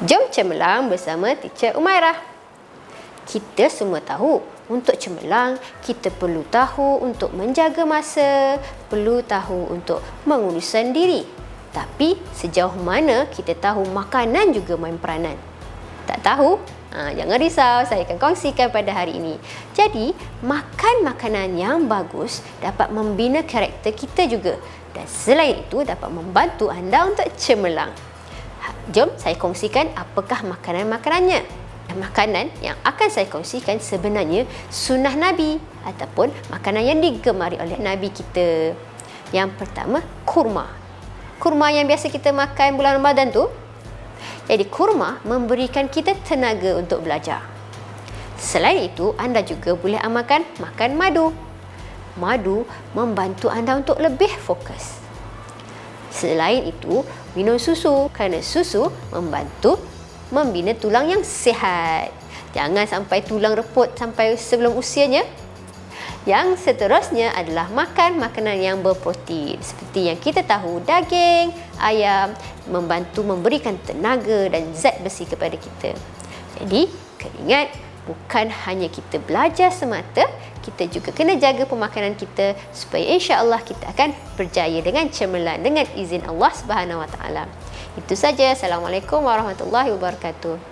Jom cemerlang bersama Teacher Umairah. Kita semua tahu, untuk cemerlang, kita perlu tahu untuk menjaga masa, perlu tahu untuk menguruskan diri. Tapi sejauh mana kita tahu makanan juga main peranan? Tak tahu? Jangan risau, saya akan kongsikan pada hari ini. Jadi, makan makanan yang bagus dapat membina karakter kita juga. Dan selain itu, dapat membantu anda untuk cemerlang. Jom saya kongsikan apakah makanan-makanannya. Makanan yang akan saya kongsikan sebenarnya sunnah Nabi ataupun makanan yang digemari oleh Nabi kita. Yang pertama, kurma. Kurma yang biasa kita makan bulan Ramadan tu. Jadi kurma memberikan kita tenaga untuk belajar. Selain itu, anda juga boleh amalkan makan madu. Madu membantu anda untuk lebih fokus. Selain itu, minum susu kerana susu membantu membina tulang yang sihat. Jangan sampai tulang reput sampai sebelum usianya. Yang seterusnya adalah makan makanan yang berprotein. Seperti yang kita tahu, daging, ayam membantu memberikan tenaga dan zat besi kepada kita. Jadi, kena ingat, bukan hanya kita belajar semata, kita juga kena jaga pemakanan kita supaya insya-Allah kita akan berjaya dengan cemerlang dengan izin Allah Subhanahu Wa Taala. Itu saja. Assalamualaikum warahmatullahi wabarakatuh.